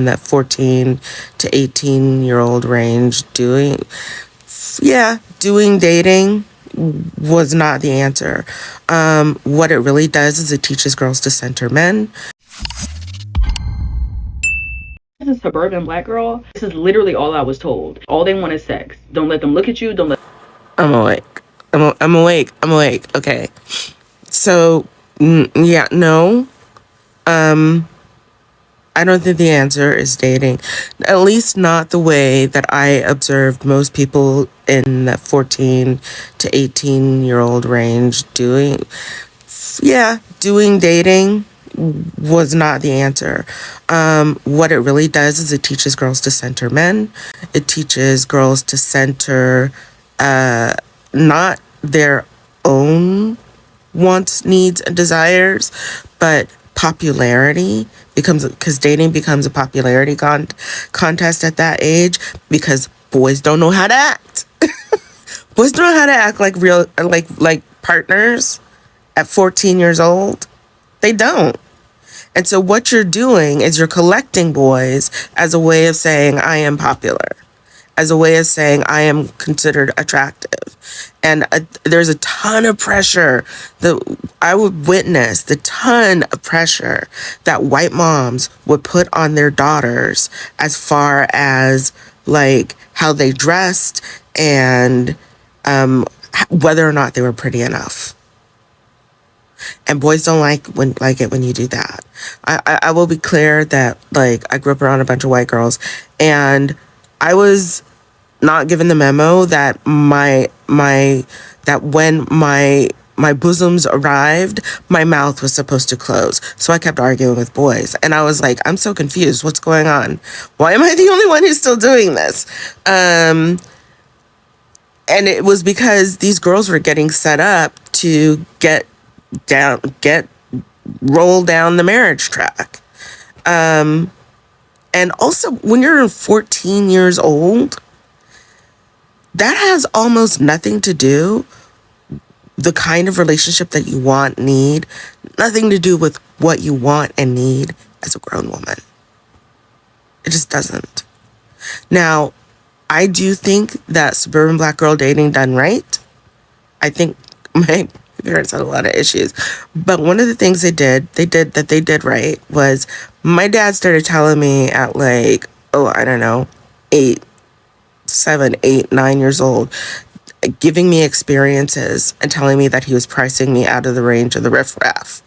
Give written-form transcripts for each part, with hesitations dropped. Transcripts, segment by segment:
in the 14 to 18-year-old range doing dating was not the answer. What it really does is it teaches girls to center men. As a suburban black girl, this is literally all I was told. All they want is sex. Don't let them look at you. Don't let. I'm awake. I'm awake. I'm awake. Okay. So, yeah, no. I don't think the answer is dating. At least not the way that I observed most people in the 14 to 18-year-old range doing. Yeah, doing dating was not the answer. What it really does is it teaches girls to center men. It teaches girls to center not their own wants, needs, and desires, but popularity because dating becomes a popularity contest at that age because boys don't know how to act. Boys don't know how to act like real like partners at 14 years old. They don't. And so what you're doing is you're collecting boys as a way of saying I am popular, as a way of saying I am considered attractive. And there's a ton of pressure that I would witness, the ton of pressure that white moms would put on their daughters as far as like how they dressed and whether or not they were pretty enough. And boys don't like it when you do that. I will be clear that like I grew up around a bunch of white girls and I was not given the memo that when my bosoms arrived, my mouth was supposed to close. So I kept arguing with boys. And I was like, I'm so confused. What's going on? Why am I the only one who's still doing this? And it was because these girls were getting set up to roll down the marriage track. And also when you're 14 years old, that has almost nothing to do the kind of relationship that you want, need, nothing to do with what you want and need as a grown woman. It just doesn't. Now, I do think that suburban black girl dating done right, I think my parents had a lot of issues. But one of the things they did right was my dad started telling me at like, I don't know, 7, 8, 9 years old, giving me experiences and telling me that he was pricing me out of the range of the riffraff.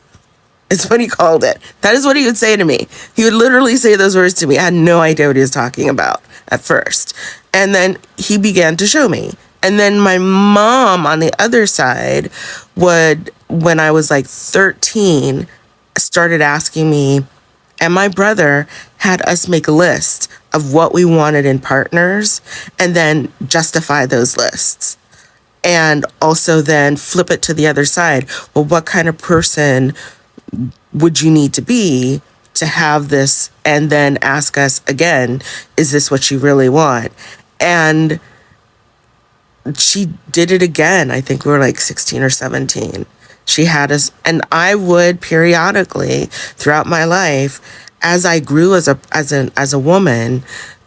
It's what he called it. That is what he would say to me. He would literally say those words to me. I had no idea what he was talking about at first. And then he began to show me. And then my mom on the other side would, when I was like 13, started asking me, and my brother had us make a list of what we wanted in partners and then justify those lists. And also then flip it to the other side. Well, what kind of person would you need to be to have this? And then ask us again, is this what you really want? And she did it again. I think we were like 16 or 17. She had us, and I would periodically throughout my life, as I grew as a woman,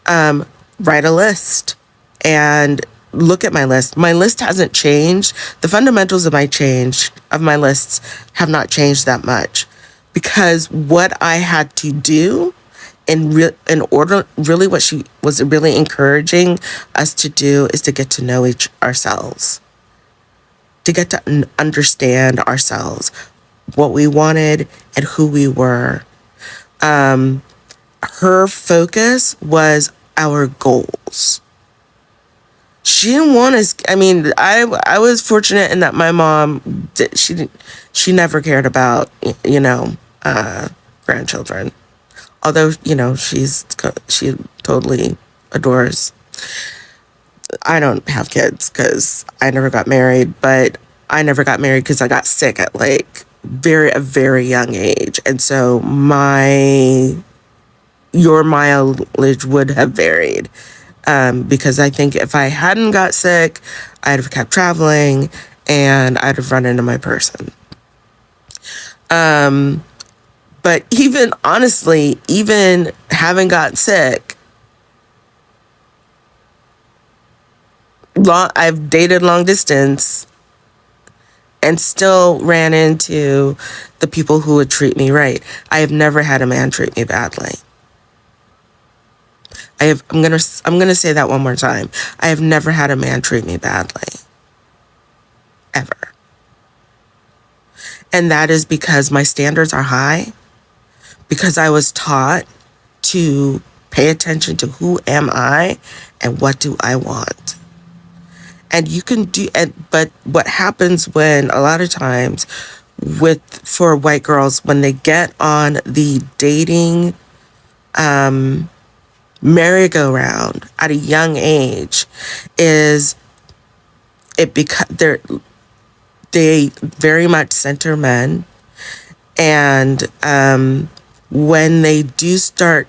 write a list and look at my list. My list hasn't changed. The fundamentals of my lists have not changed that much, because what I had to do in order, really what she was really encouraging us to do is to get to know ourselves, to get to understand ourselves, what we wanted and who we were. Her focus was our goals. She didn't want us. I mean, I was fortunate in that my mom, she never cared about, grandchildren. Although, she totally adores. I don't have kids because I never got married, but I never got married because I got sick at like a very young age. And so your mileage would have varied. Because I think if I hadn't got sick, I'd have kept traveling and I'd have run into my person. But But even honestly, even having gotten sick, I've dated long distance and still ran into the people who would treat me right. I have never had a man treat me badly. I'm gonna say that one more time. I have never had a man treat me badly. Ever. And that is because my standards are high, because I was taught to pay attention to who am I and what do I want. And you can do it, but what happens when a lot of times for white girls, when they get on the dating merry-go-round at a young age, is they very much center men. And when they do start,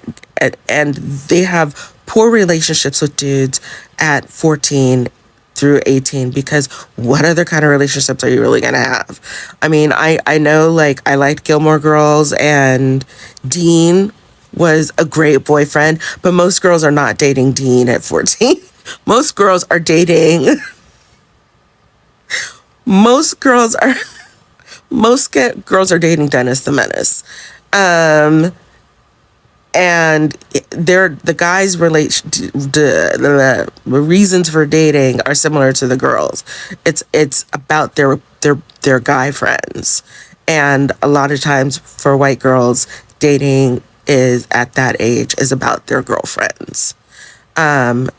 and they have poor relationships with dudes at 14 through 18, because what other kind of relationships are you really gonna have? I mean, I know, like, I liked Gilmore Girls, and Dean was a great boyfriend, but most girls are not dating Dean at 14. Most girls are dating most girls are girls are dating Dennis the Menace. And the guys the reasons for dating are similar to the girls. It's about their guy friends. And a lot of times for white girls, dating is at that age is about their girlfriends. And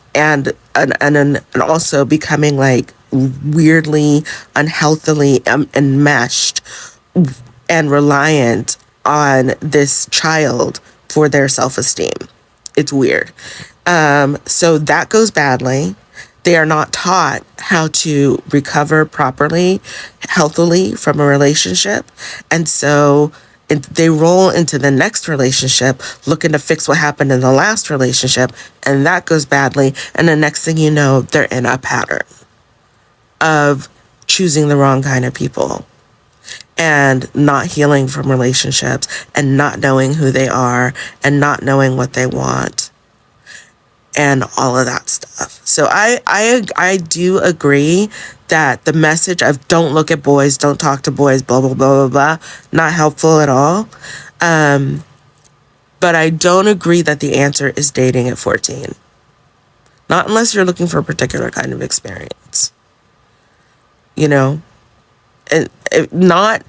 also becoming like weirdly, unhealthily enmeshed and reliant on this child for their self-esteem. It's weird. So that goes badly. They are not taught how to recover properly, healthily from a relationship. And so they roll into the next relationship looking to fix what happened in the last relationship, and that goes badly. And the next thing you know, they're in a pattern of choosing the wrong kind of people and not healing from relationships and not knowing who they are and not knowing what they want and all of that stuff. So I do agree that the message of don't look at boys, don't talk to boys, blah, blah, blah, blah, blah, not helpful at all. But I don't agree that the answer is dating at 14. Not unless you're looking for a particular kind of experience. You know? And not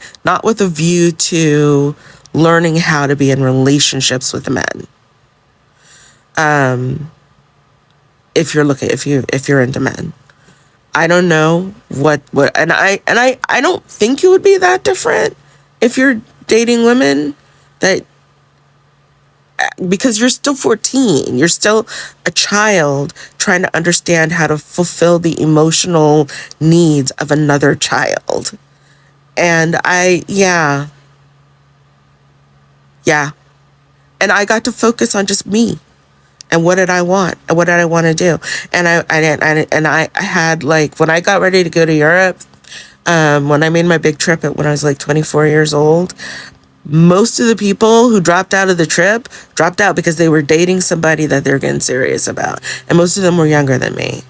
with a view to learning how to be in relationships with men. If you're into men, I don't know what, and I don't think you would be that different if you're dating women, that because you're still 14, you're still a child trying to understand how to fulfill the emotional needs of another child. And yeah. And I got to focus on just me and what did I want and what did I want to do. And I had, like, when I got ready to go to Europe, when I made my big trip when I was like 24 years old, most of the people who dropped out of the trip dropped out because they were dating somebody that they're getting serious about. And most of them were younger than me.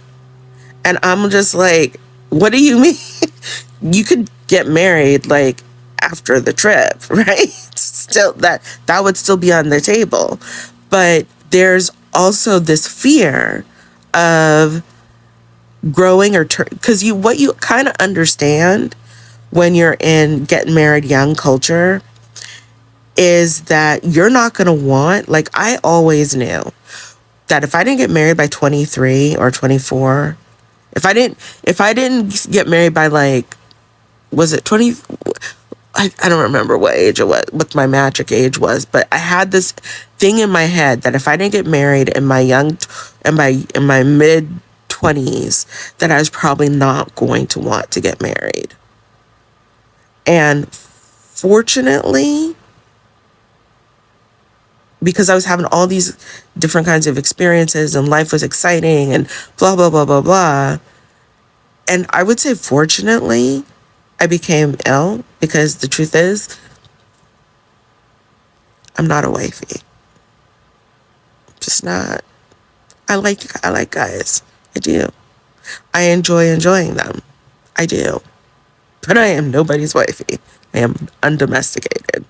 And I'm just like, what do you mean? You could get married like after the trip, right? Still, that would still be on the table. But there's also this fear of growing because what you kind of understand when you're in getting married young culture is that you're not going to want, like, I always knew that if I didn't get married by 23 or 24, if I didn't get married by, like, was it 20? I don't remember what age it was, what my magic age was, but I had this thing in my head that if I didn't get married in my mid 20s, that I was probably not going to want to get married. And fortunately, because I was having all these different kinds of experiences and life was exciting and blah, blah, blah, blah, blah. And I would say, fortunately, I became ill, because the truth is, I'm not a wifey. Just not. I like guys. I do. I enjoy enjoying them. I do. But I am nobody's wifey. I am undomesticated.